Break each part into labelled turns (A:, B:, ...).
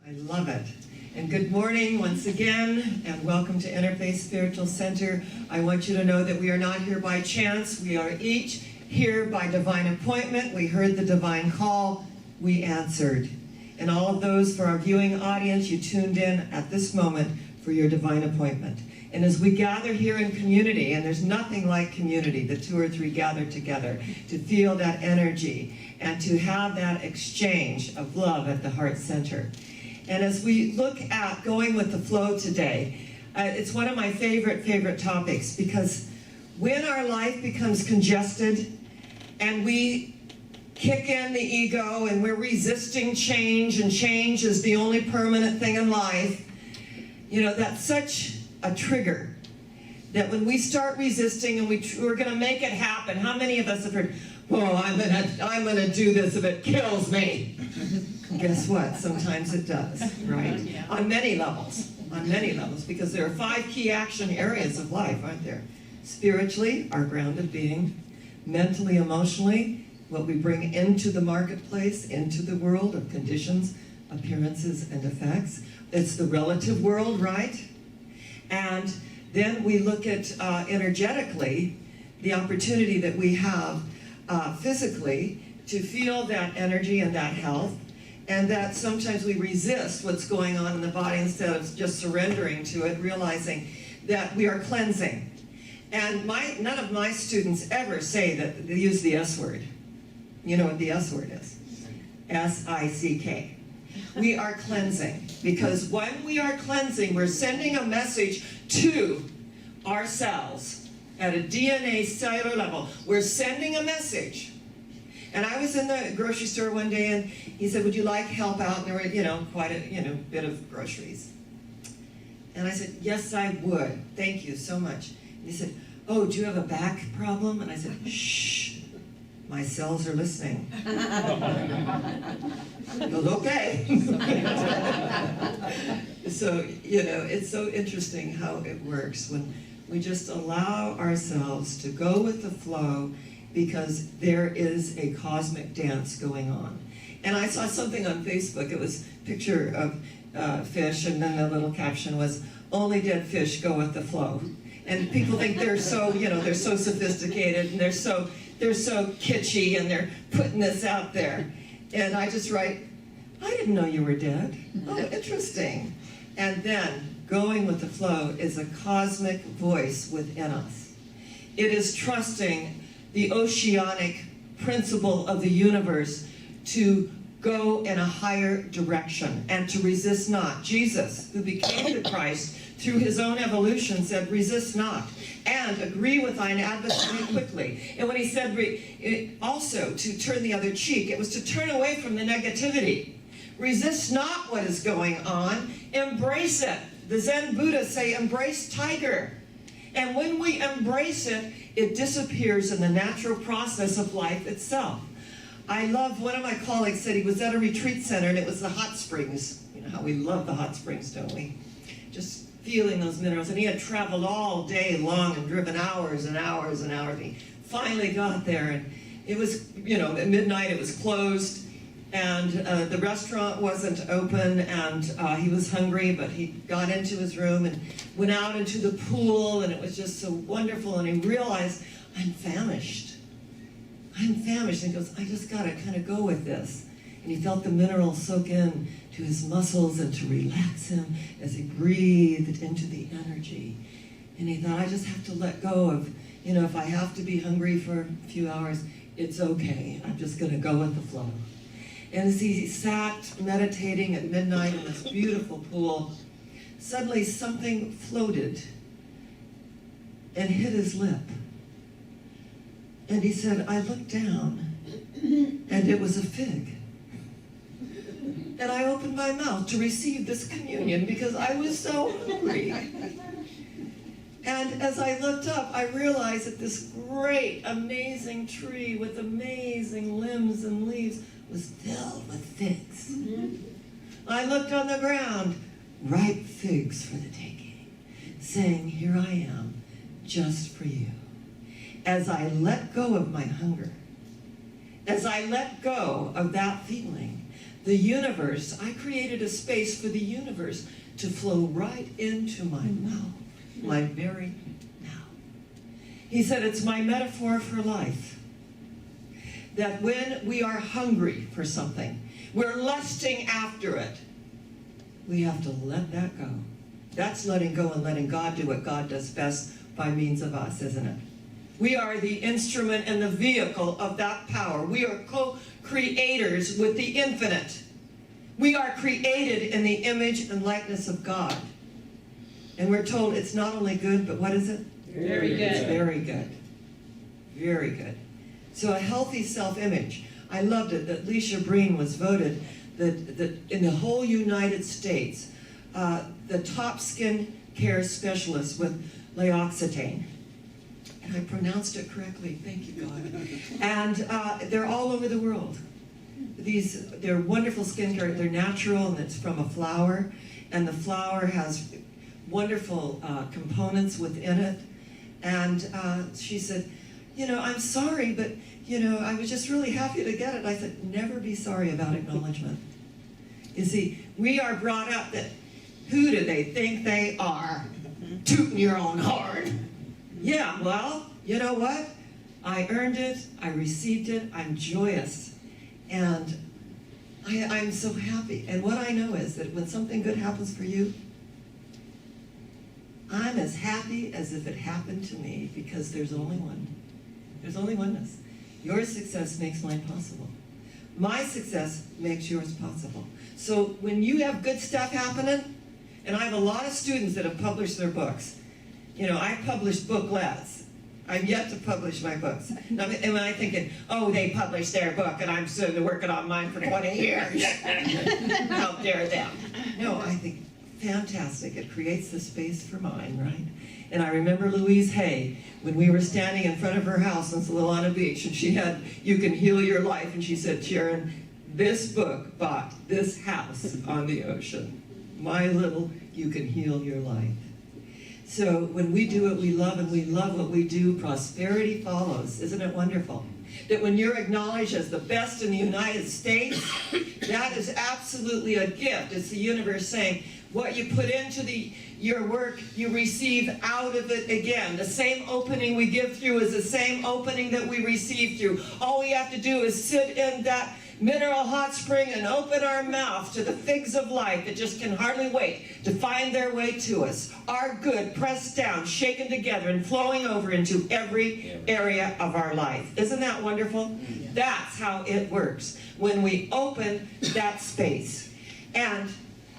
A: I love it. And good morning once again, and welcome to Interfaith Spiritual Center. I want you to know that we are not here by chance. We are each here by divine appointment. We heard the divine call. We answered. And all of those for our viewing audience, you tuned in at this moment for your divine appointment. And as we gather here in community, and there's nothing like community, the two or three gathered together, to feel that energy and to have that exchange of love at the heart center. And as we look at going with the flow today, it's one of my favorite topics, because when our life becomes congested and we kick in the ego and we're resisting change, and change is the only permanent thing in life, you know, that's such a trigger that when we start resisting and we're going to make it happen. How many of us have heard, "Oh, I'm gonna do this if it kills me"? Guess what? Sometimes it does, right? Yeah. On many levels, because there are 5 key action areas of life, aren't there? Spiritually, our grounded being; mentally, emotionally, what we bring into the marketplace, into the world of conditions, appearances, and effects. It's the relative world, right? And then we look at energetically the opportunity that we have physically to feel that energy and that health, and that sometimes we resist what's going on in the body instead of just surrendering to it, realizing that we are cleansing. And none of my students ever say that they use the S word. You know what the S word is? S-I-C-K. We are cleansing, because when we are cleansing, we're sending a message to ourselves at a DNA cellular level. We're sending a message. And I was in the grocery store one day, and he said, "Would you like help out?" And there were, quite a, bit of groceries. And I said, "Yes, I would. Thank you so much." And he said, "Oh, do you have a back problem?" And I said, "Shh, my cells are listening." He goes, "Okay." So, it's so interesting how it works when we just allow ourselves to go with the flow, because there is a cosmic dance going on. And I saw something on Facebook. It was a picture of fish, and then the little caption was, "Only dead fish go with the flow." And people think they're so, they're so sophisticated, and they're so kitschy, and they're putting this out there. And I just write, "I didn't know you were dead. Oh, interesting." And then going with the flow is a cosmic voice within us. It is trusting the oceanic principle of the universe to go in a higher direction and to resist not. Jesus, who became the Christ through his own evolution, said, "Resist not, and agree with thine adversary quickly." And when he said also to turn the other cheek, it was to turn away from the negativity. Resist not what is going on, embrace it. The Zen Buddhists say, embrace tiger. And when we embrace it, it disappears in the natural process of life itself. I love, one of my colleagues said he was at a retreat center, and it was the hot springs. You know how we love the hot springs, don't we? Just feeling those minerals. And he had traveled all day long and driven hours and hours and hours. And he finally got there, and it was, at midnight it was closed, and the restaurant wasn't open, and he was hungry, but he got into his room and went out into the pool, and it was just so wonderful, and he realized, I'm famished. And he goes, I just got to kind of go with this. And he felt the minerals soak in to his muscles and to relax him as he breathed into the energy. And he thought, I just have to let go of, if I have to be hungry for a few hours, it's okay. I'm just going to go with the flow. And as he sat meditating at midnight in this beautiful pool, suddenly something floated and hit his lip. And he said, I looked down, and it was a fig. And I opened my mouth to receive this communion because I was so hungry. And as I looked up, I realized that this great, amazing tree with amazing limbs and leaves was filled with figs. I looked on the ground, ripe figs for the taking, saying, here I am, just for you. As I let go of my hunger, as I let go of that feeling, The universe, I created a space for the universe to flow right into my mouth, my very now. He said, it's my metaphor for life. That when we are hungry for something, we're lusting after it, we have to let that go. That's letting go and letting God do what God does best by means of us, isn't it? We are the instrument and the vehicle of that power. We are co-creators with the infinite. We are created in the image and likeness of God. And we're told it's not only good, but what is it?
B: Very good.
A: It's very good. Very good. So a healthy self-image. I loved it that Leisha Breen was voted that in the whole United States, the top skin care specialist with L'Occitane. And I pronounced it correctly, thank you, God. And they're all over the world. They're wonderful skincare, they're natural, and it's from a flower. And the flower has wonderful components within it. And she said, you know, I'm sorry, but, you know, I was just really happy to get it. I said, never be sorry about acknowledgement. You see, we are brought up that, who do they think they are? Tooting your own horn. Yeah, well, you know what? I earned it, I received it, I'm joyous. And I'm so happy. And what I know is that when something good happens for you, I'm as happy as if it happened to me, because there's only one. There's only oneness. Your success makes mine possible. My success makes yours possible. So when you have good stuff happening, and I have a lot of students that have published their books. You know, I publish booklets. I'm yet to publish my books. And I'm thinking, oh, they published their book, and I'm still working on mine for 20 years. How dare them? No, I think, fantastic. It creates the space for mine, right? And I remember Louise Hay, when we were standing in front of her house in Solana Beach, and she had, You Can Heal Your Life, and she said, Sharon, this book bought this house on the ocean. My little You Can Heal Your Life. So when we do what we love and we love what we do, prosperity follows. Isn't it wonderful? That when you're acknowledged as the best in the United States, that is absolutely a gift. It's the universe saying, what you put into your work, you receive out of it again. The same opening we give through is the same opening that we receive through. All we have to do is sit in that mineral hot spring and open our mouth to the figs of life that just can hardly wait to find their way to us. Our good, pressed down, shaken together, and flowing over into every area of our life. Isn't that wonderful? That's how it works. When we open that space. And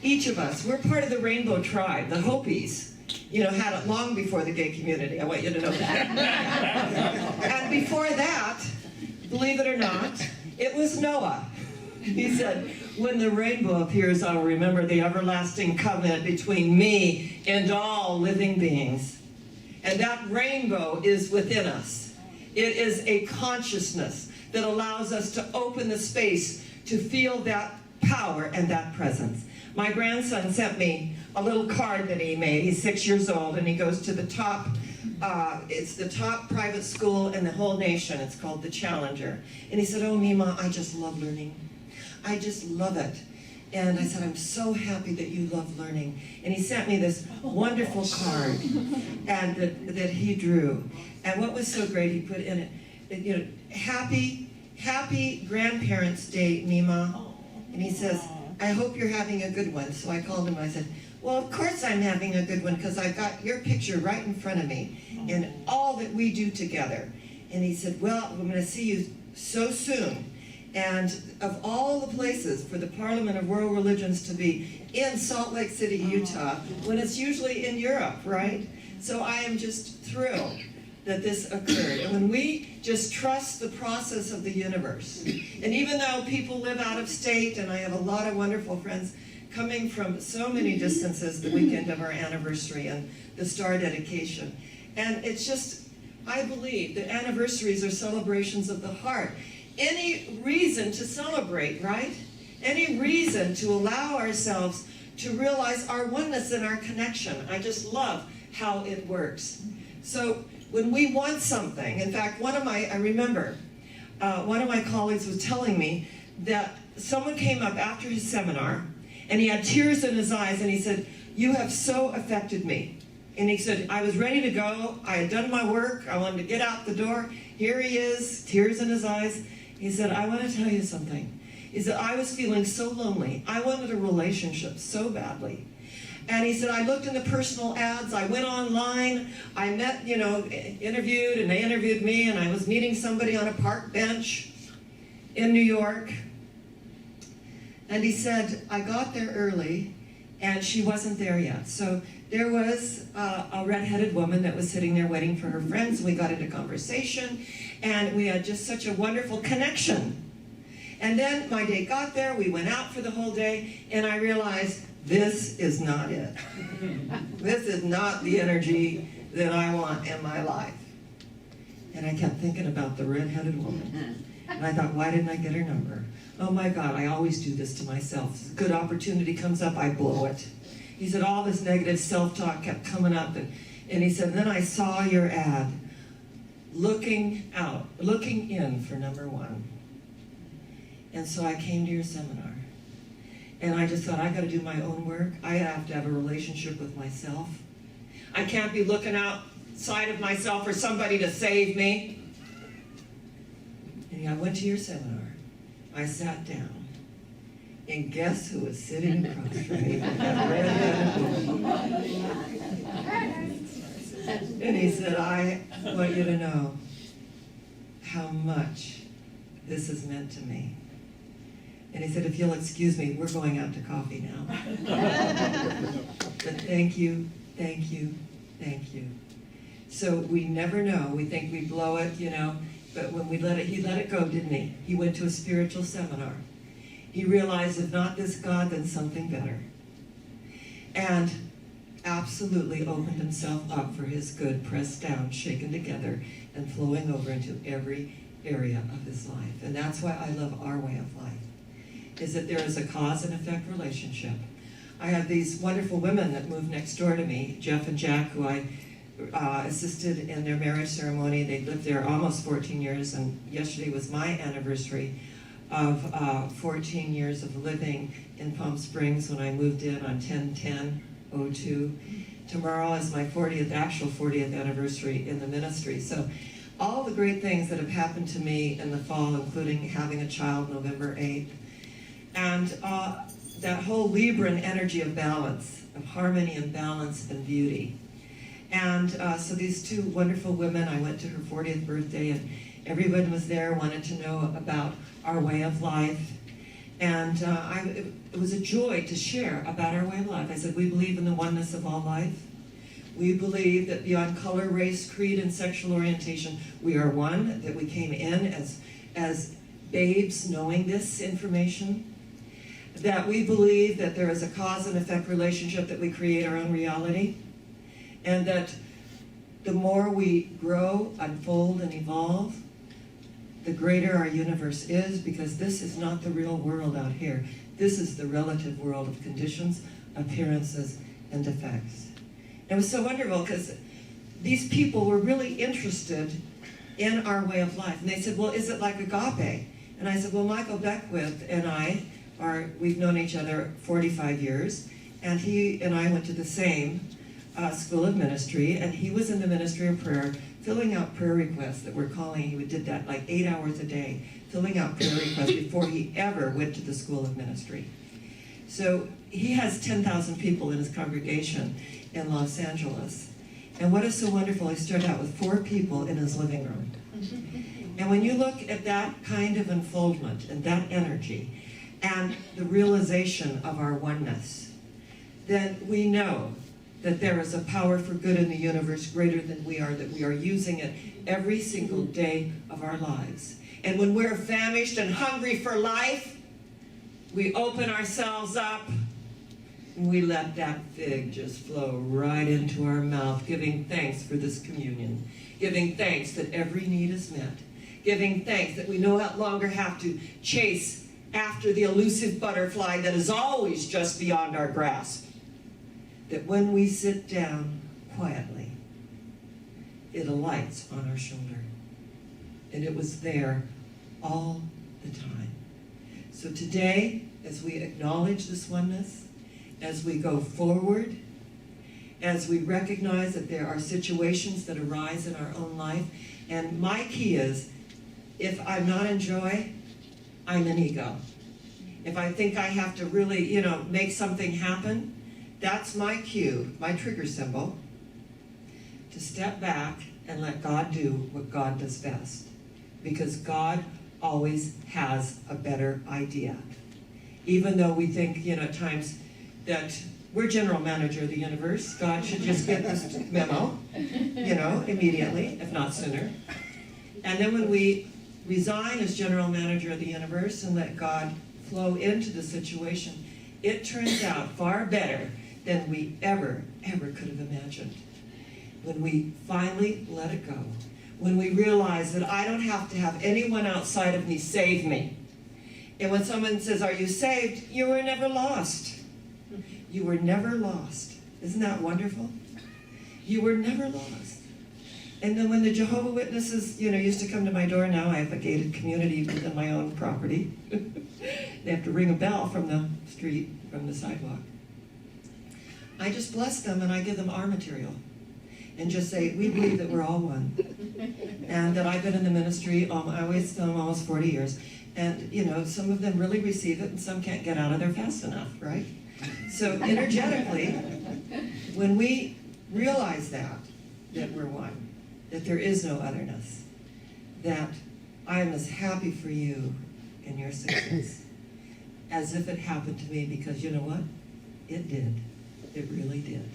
A: each of us, we're part of the Rainbow Tribe, the Hopis. You know, had it long before the gay community. I want you to know that. And before that, believe it or not, it was Noah. He said, when the rainbow appears, I'll remember the everlasting covenant between me and all living beings. And that rainbow is within us. It is a consciousness that allows us to open the space to feel that power and that presence. My grandson sent me a little card that he made. He's 6 years old, and he goes to the top, it's the top private school in the whole nation. It's called the Challenger. And he said, oh, Mima, I just love learning. I just love it. And I said, I'm so happy that you love learning. And he sent me this wonderful card and that he drew. And what was so great, he put in it, you know, happy Grandparents' Day, Mima. And he says, I hope you're having a good one. So I called him and I said, well, of course I'm having a good one, because I've got your picture right in front of me and all that we do together. And he said, well, I'm going to see you so soon. And of all the places for the Parliament of World Religions to be in Salt Lake City, Utah, when it's usually in Europe, right? So I am just thrilled that this occurred. And when we just trust the process of the universe, and even though people live out of state, and I have a lot of wonderful friends coming from so many distances the weekend of our anniversary and the star dedication, and it's just, I believe that anniversaries are celebrations of the heart. Any reason to celebrate, right? Any reason to allow ourselves to realize our oneness and our connection. I just love how it works. So when we want something, in fact, I remember one of my colleagues was telling me that someone came up after his seminar, and he had tears in his eyes, and he said, "You have so affected me." And he said, "I was ready to go. I had done my work. I wanted to get out the door. Here he is, tears in his eyes." He said, "I want to tell you something." He said, "I was feeling so lonely. I wanted a relationship so badly." And he said, "I looked in the personal ads. I went online. I met, interviewed, and they interviewed me. And I was meeting somebody on a park bench in New York." And he said, "I got there early, and she wasn't there yet. So there was a redheaded woman that was sitting there waiting for her friends. We got into conversation, and we had just such a wonderful connection. And then my date got there. We went out for the whole day, and I realized this is not it. This is not the energy that I want in my life." And I kept thinking about the redheaded woman. And I thought, why didn't I get her number? Oh my God, I always do this to myself. A good opportunity comes up, I blow it. He said all this negative self-talk kept coming up. And he said, "Then I saw your ad, looking in for number one. And so I came to your seminar. And I just thought, I got to do my own work. I have to have a relationship with myself. I can't be looking outside of myself for somebody to save me." And I went to your seminar. I sat down. And guess who was sitting across from me? That redheaded woman. And he said, "I want you to know how much this has meant to me." And he said, "If you'll excuse me, we're going out to coffee now." But thank you, thank you, thank you. So we never know. We think we blow it, but when he let it go, didn't he? He went to a spiritual seminar. He realized if not this God, then something better. And absolutely opened himself up for his good, pressed down, shaken together, and flowing over into every area of his life. And that's why I love our way of life, is that there is a cause and effect relationship. I have these wonderful women that moved next door to me, Jeff and Jack, who I assisted in their marriage ceremony. They lived there almost 14 years, and yesterday was my anniversary of 14 years of living in Palm Springs when I moved in on 10/10/02. Tomorrow is my 40th anniversary in the ministry. So all the great things that have happened to me in the fall, including having a child November 8th, and that whole Libran energy of balance, of harmony and balance and beauty. And so these two wonderful women, I went to her 40th birthday, and everyone was there, wanted to know about our way of life. And it was a joy to share about our way of life. I said, we believe in the oneness of all life. We believe that beyond color, race, creed, and sexual orientation, we are one, that we came in as babes knowing this information. That we believe that there is a cause and effect relationship, that we create our own reality. And that the more we grow, unfold, and evolve, the greater our universe is, because this is not the real world out here. This is the relative world of conditions, appearances, and effects. It was so wonderful because these people were really interested in our way of life. And they said, well, is it like agape? And I said, well, Michael Beckwith and we've known each other 45 years, and he and I went to the same school of ministry, and he was in the ministry of prayer, filling out prayer requests that we're calling. He did that like 8 hours a day, filling out prayer requests before he ever went to the school of ministry. So he has 10,000 people in his congregation in Los Angeles. And what is so wonderful, he started out with 4 people in his living room. And when you look at that kind of unfoldment and that energy and the realization of our oneness, then we know that there is a power for good in the universe greater than we are, that we are using it every single day of our lives. And when we're famished and hungry for life, we open ourselves up and we let that fig just flow right into our mouth, giving thanks for this communion, giving thanks that every need is met, giving thanks that we no longer have to chase after the elusive butterfly that is always just beyond our grasp. That when we sit down quietly, it alights on our shoulder. And it was there all the time. So today, as we acknowledge this oneness, as we go forward, as we recognize that there are situations that arise in our own life, and my key is, if I'm not in joy, I'm in ego. If I think I have to really, make something happen, that's my cue, my trigger symbol, to step back and let God do what God does best. Because God always has a better idea. Even though we think, at times that we're general manager of the universe, God should just get this memo, immediately, if not sooner. And then when we resign as general manager of the universe and let God flow into the situation, it turns out far better than we ever could have imagined. When we finally let it go, when we realize that I don't have to have anyone outside of me save me. And when someone says, "Are you saved?" You were never lost. You were never lost. Isn't that wonderful? You were never lost. And then when the Jehovah Witnesses, used to come to my door, now I have a gated community within my own property. They have to ring a bell from the street, from the sidewalk. I just bless them and I give them our material. And just say, we believe that we're all one. And that I've been in the ministry, I always tell them almost 40 years. And, some of them really receive it and some can't get out of there fast enough, right? So energetically, when we realize that we're one, that there is no otherness, that I am as happy for you and your success as if it happened to me, because you know what? It did. It really did.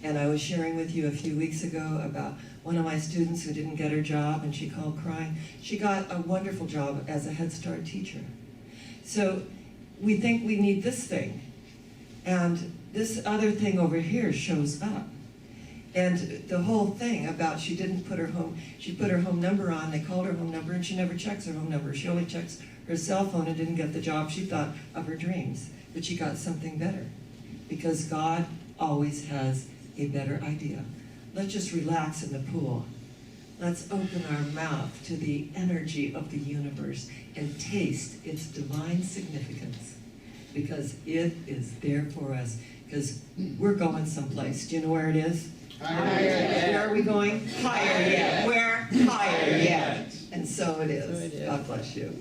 A: And I was sharing with you a few weeks ago about one of my students who didn't get her job, and she called crying. She got a wonderful job as a Head Start teacher. So we think we need this thing, and this other thing over here shows up. And the whole thing about she put her home number on, they called her home number, and she never checks her home number. She only checks her cell phone and didn't get the job she thought of her dreams, but she got something better. Because God always has a better idea. Let's just relax in the pool. Let's open our mouth to the energy of the universe and taste its divine significance, because it is there for us, because we're going someplace. Do you know where it is?
B: Higher yet.
A: Where are we going? Higher yet. Where? Higher yet. And so it is. God bless you.